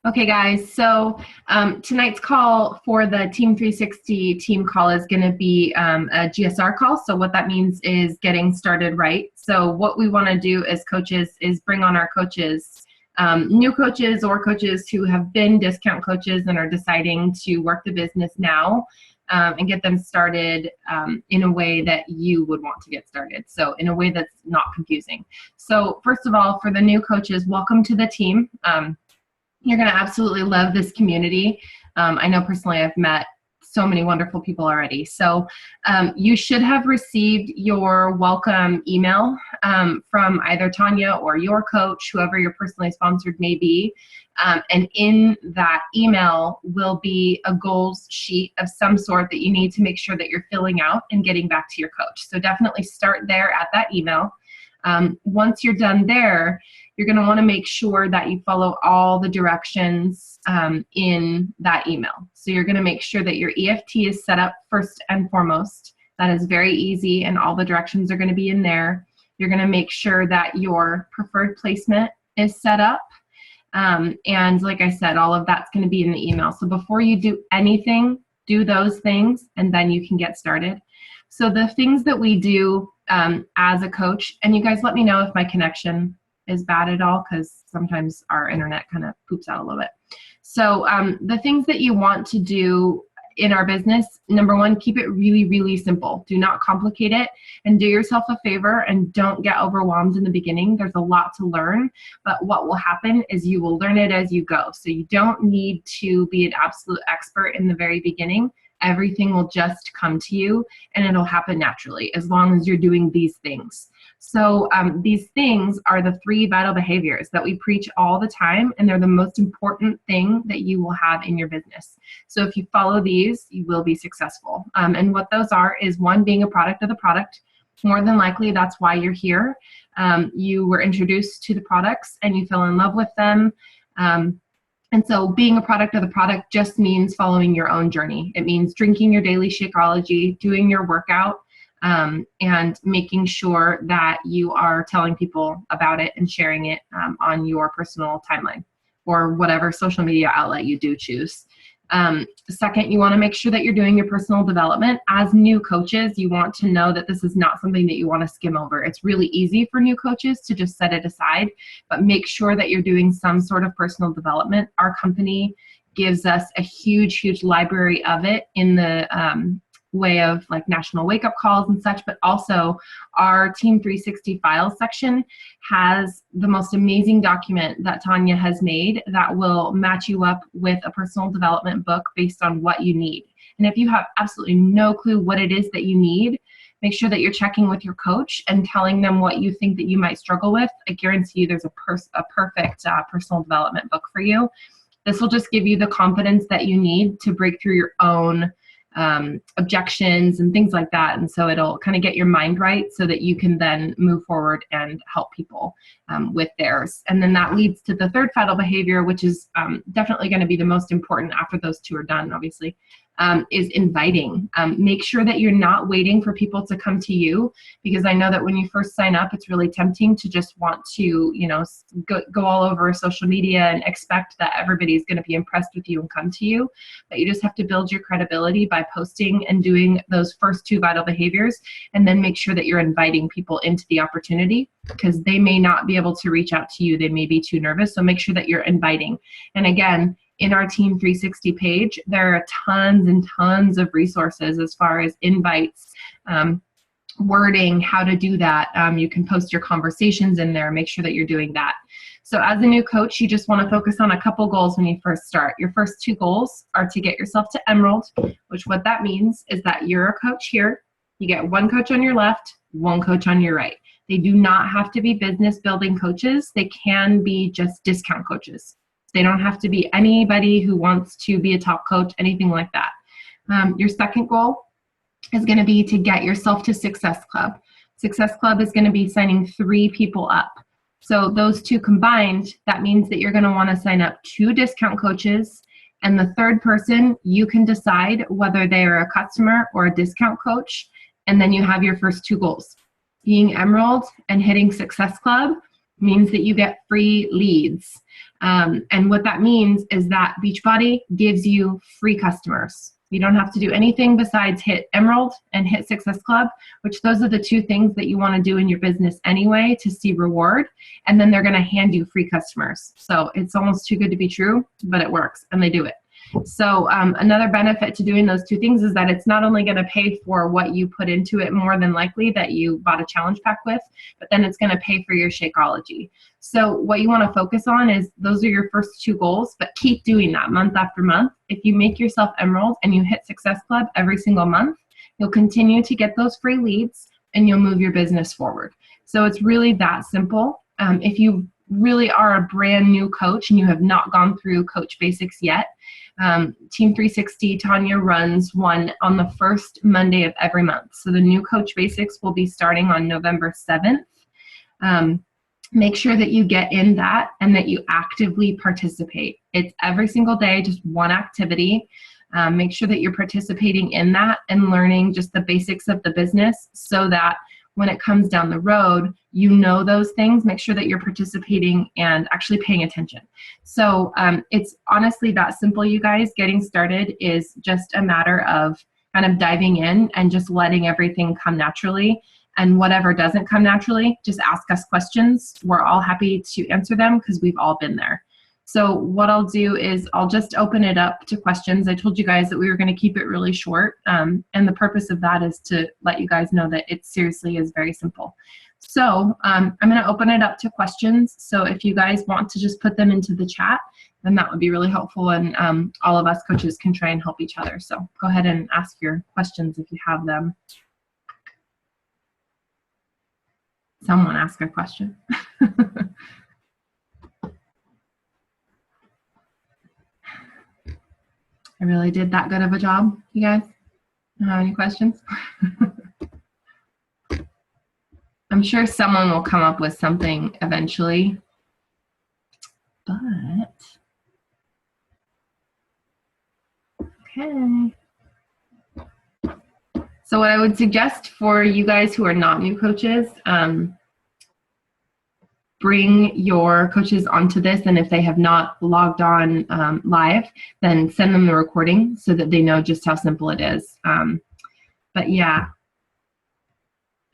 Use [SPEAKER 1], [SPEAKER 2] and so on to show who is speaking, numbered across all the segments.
[SPEAKER 1] Okay, guys. So tonight's call for the Team 360 team call is going to be a GSR call. So what that means is getting started right. So what we want to do as coaches is bring on our coaches, new coaches or coaches who have been discount coaches and are deciding to work the business now, and get them started in a way that you would want to get started. So in a way that's not confusing. So first of all, for the new coaches, welcome to the team. You're going to absolutely love this community. I know personally I've met so many wonderful people already. So you should have received your welcome email from either Tanya or your coach, whoever your personally sponsored may be. And in that email will be a goals sheet of some sort that you need to make sure that you're filling out and getting back to your coach. So definitely start there at that email. Once you're done there, you're going to want to make sure that you follow all the directions in that email. So you're going to make sure that your EFT is set up first and foremost. That is very easy, and all the directions are going to be in there. You're going to make sure that your preferred placement is set up. And like I said, all of that's going to be in the email. So before you do anything, do those things, and then you can get started. So the things that we do as a coach, and you guys let me know if my connection is bad at all, because sometimes our internet kind of poops out a little bit. So the things that you want to do in our business, number one, keep it really, really simple. Do not complicate it, and do yourself a favor and don't get overwhelmed in the beginning. There's a lot to learn, but what will happen is you will learn it as you go. So you don't need to be an absolute expert in the very beginning. Everything will just come to you, and it'll happen naturally as long as you're doing these things. So these things are the 3 vital behaviors that we preach all the time, and they're the most important thing that you will have in your business. So if you follow these, you will be successful. And what those are is, 1, being a product of the product. More than likely, that's why you're here. You were introduced to the products and you fell in love with them. And so being a product of the product just means following your own journey. It means drinking your daily Shakeology, doing your workout, and making sure that you are telling people about it and sharing it on your personal timeline or whatever social media outlet you do choose. Second, you want to make sure that you're doing your personal development. As new coaches, you want to know that this is not something that you want to skim over. It's really easy for new coaches to just set it aside, but make sure that you're doing some sort of personal development. Our company gives us a huge, huge library of it in the way of like national wake-up calls and such, but also our Team 360 files section has the most amazing document that Tanya has made that will match you up with a personal development book based on what you need. And if you have absolutely no clue what it is that you need, make sure that you're checking with your coach and telling them what you think that you might struggle with. I guarantee you there's a perfect personal development book for you. This will just give you the confidence that you need to break through your own objections and things like that. And so it'll kind of get your mind right so that you can then move forward and help people with theirs. And then that leads to the 3rd vital behavior, which is definitely going to be the most important after those 2 are done, obviously, is inviting. Make sure that you're not waiting for people to come to you, because I know that when you first sign up, it's really tempting to just want to, go all over social media and expect that everybody's going to be impressed with you and come to you. But you just have to build your credibility by posting and doing those first 2 vital behaviors, and then make sure that you're inviting people into the opportunity, because they may not be able to reach out to you. They may be too nervous. So make sure that you're inviting. And again, in our Team 360 page, there are tons and tons of resources as far as invites, wording, how to do that. You can post your conversations in there. Make sure that you're doing that. So as a new coach, you just want to focus on a couple goals when you first start. Your first 2 goals are to get yourself to Emerald, which what that means is that you're a coach here. You get 1 coach on your left, 1 coach on your right. They do not have to be business building coaches. They can be just discount coaches. They don't have to be anybody who wants to be a top coach, anything like that. Your second goal is going to be to get yourself to Success Club. Success Club is going to be signing 3 people up. So those 2 combined, that means that you're going to want to sign up 2 discount coaches, and the 3rd person, you can decide whether they are a customer or a discount coach, and then you have your first 2 goals. Being Emerald and hitting Success Club means that you get free leads. And what that means is that Beachbody gives you free customers. You don't have to do anything besides hit Emerald and hit Success Club, which those are the two things that you want to do in your business anyway to see reward. And then they're going to hand you free customers. So it's almost too good to be true, but it works and they do it. So another benefit to doing those two things is that it's not only going to pay for what you put into it more than likely that you bought a challenge pack with, but then it's going to pay for your Shakeology. So what you want to focus on is those are your first two goals, but keep doing that month after month. If you make yourself Emerald and you hit Success Club every single month, you'll continue to get those free leads and you'll move your business forward. So it's really that simple. If you really are a brand new coach and you have not gone through Coach Basics yet, Team 360, Tanya runs one on the first Monday of every month. So the new Coach Basics will be starting on November 7th. Make sure that you get in that and that you actively participate. It's every single day, just one activity. Make sure that you're participating in that and learning just the basics of the business so that when it comes down the road, you know those things. Make sure that you're participating and actually paying attention. So it's honestly that simple, you guys. Getting started is just a matter of kind of diving in and just letting everything come naturally. And whatever doesn't come naturally, just ask us questions. We're all happy to answer them because we've all been there. So what I'll do is I'll just open it up to questions. I told you guys that we were going to keep it really short. And the purpose of that is to let you guys know that it seriously is very simple. So I'm going to open it up to questions. So if you guys want to just put them into the chat, then that would be really helpful. And all of us coaches can try and help each other. So go ahead and ask your questions if you have them. Someone ask a question. I really did that good of a job, you guys? Don't have any questions? I'm sure someone will come up with something eventually, but okay. So what I would suggest for you guys who are not new coaches, bring your coaches onto this, and if they have not logged on live, then send them the recording so that they know just how simple it is. But yeah,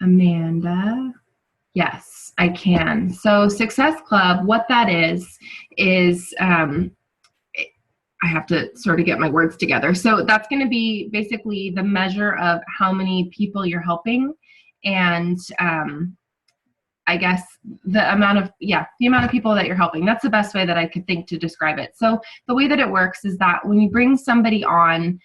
[SPEAKER 1] Amanda, yes, I can. So Success Club, what that is I have to sort of get my words together. So that's going to be basically the measure of how many people you're helping, and I guess the amount of people that you're helping. That's the best way that I could think to describe it. So the way that it works is that when you bring somebody on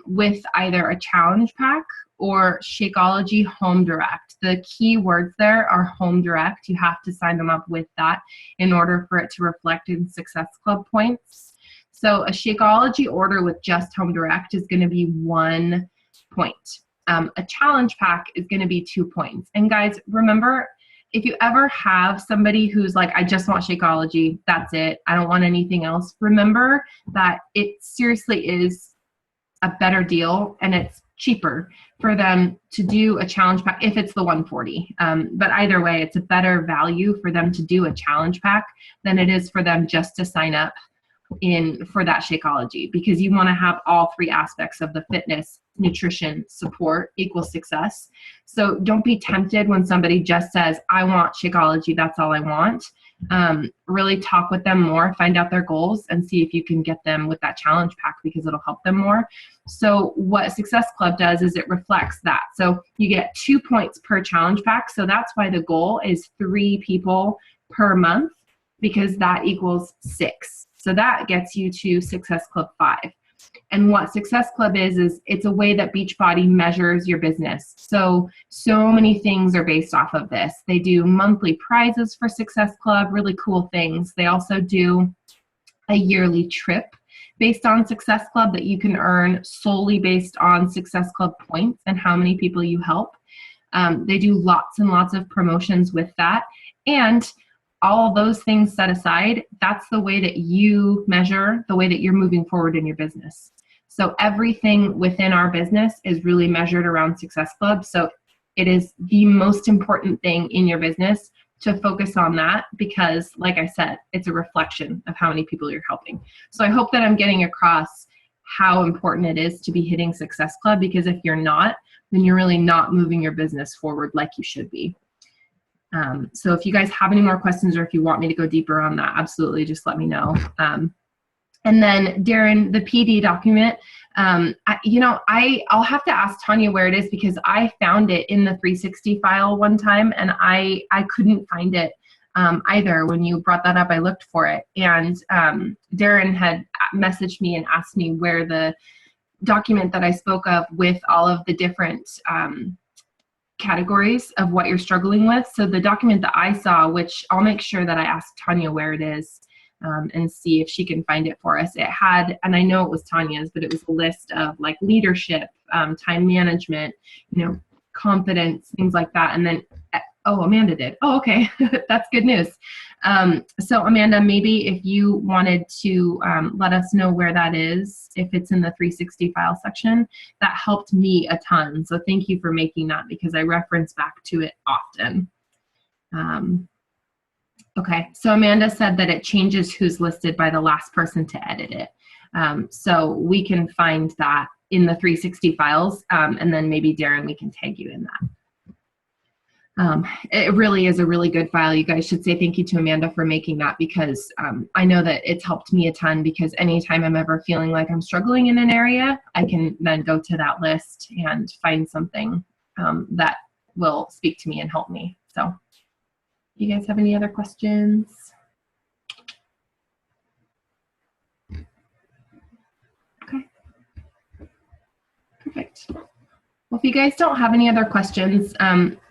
[SPEAKER 1] with either a challenge pack or Shakeology Home Direct, the key words there are Home Direct. You have to sign them up with that in order for it to reflect in Success Club points. So a Shakeology order with just Home Direct is going to be 1 point. A challenge pack is going to be 2 points. And guys, remember, if you ever have somebody who's like, I just want Shakeology, that's it, I don't want anything else, remember that it seriously is a better deal and it's cheaper for them to do a challenge pack if it's the 140. But either way, it's a better value for them to do a challenge pack than it is for them just to sign up for that Shakeology, because you want to have all three aspects of the fitness, nutrition, support equals success. So don't be tempted when somebody just says, I want Shakeology, that's all I want. Really talk with them more, find out their goals, and see if you can get them with that challenge pack because it'll help them more. So what Success Club does is it reflects that. So you get 2 points per challenge pack. So that's why the goal is 3 people per month, because that equals 6. So that gets you to Success Club 5. And what Success Club is it's a way that Beachbody measures your business. So many things are based off of this. They do monthly prizes for Success Club, really cool things. They also do a yearly trip based on Success Club that you can earn solely based on Success Club points and how many people you help. They do lots and lots of promotions with that. And all those things set aside, that's the way that you measure the way that you're moving forward in your business. So everything within our business is really measured around Success Club. So it is the most important thing in your business to focus on that because, like I said, it's a reflection of how many people you're helping. So I hope that I'm getting across how important it is to be hitting Success Club, because if you're not, then you're really not moving your business forward like you should be. So if you guys have any more questions or if you want me to go deeper on that, absolutely just let me know. And then Darren, the PD document, I'll have to ask Tanya where it is because I found it in the 360 file one time and I couldn't find it either. When you brought that up, I looked for it, and Darren had messaged me and asked me where the document that I spoke of with all of the different categories of what you're struggling with. So the document that I saw, which I'll make sure that I ask Tanya where it is, and see if she can find it for us. It had, and I know it was Tanya's, but it was a list of like leadership, time management, confidence, things like that. And then, oh, Amanda did. Oh, okay. That's good news. So Amanda, maybe if you wanted to let us know where that is, if it's in the 360 file section, that helped me a ton. So thank you for making that because I reference back to it often. Okay, so Amanda said that it changes who's listed by the last person to edit it. So we can find that in the 360 files, and then maybe Darren, we can tag you in that. It really is a really good file. You guys should say thank you to Amanda for making that because I know that it's helped me a ton because anytime I'm ever feeling like I'm struggling in an area, I can then go to that list and find something that will speak to me and help me. So. You guys have any other questions? Okay. Perfect. Well, if you guys don't have any other questions,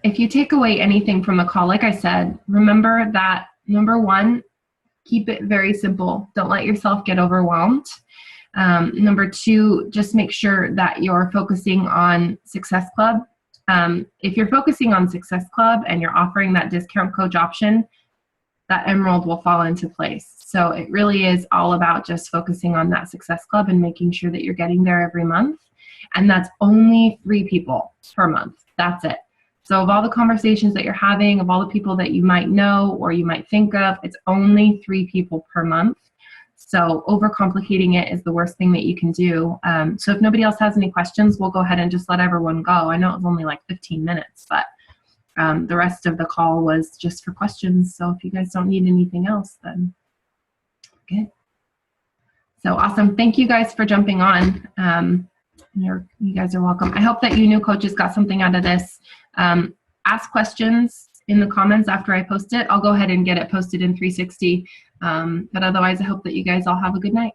[SPEAKER 1] if you take away anything from the call, like I said, remember that number one, keep it very simple. Don't let yourself get overwhelmed. Number two, just make sure that you're focusing on Success Club. If you're focusing on Success Club and you're offering that discount coach option, that emerald will fall into place. So it really is all about just focusing on that Success Club and making sure that you're getting there every month. And that's only 3 people per month. That's it. So of all the conversations that you're having, of all the people that you might know or you might think of, it's only 3 people per month. So overcomplicating it is the worst thing that you can do. So if nobody else has any questions, we'll go ahead and just let everyone go. I know it was only like 15 minutes, but the rest of the call was just for questions. So if you guys don't need anything else, then good. So awesome. Thank you guys for jumping on. You guys are welcome. I hope that you new coaches got something out of this. Ask questions in the comments after I post it. I'll go ahead and get it posted in 360. But otherwise, I hope that you guys all have a good night.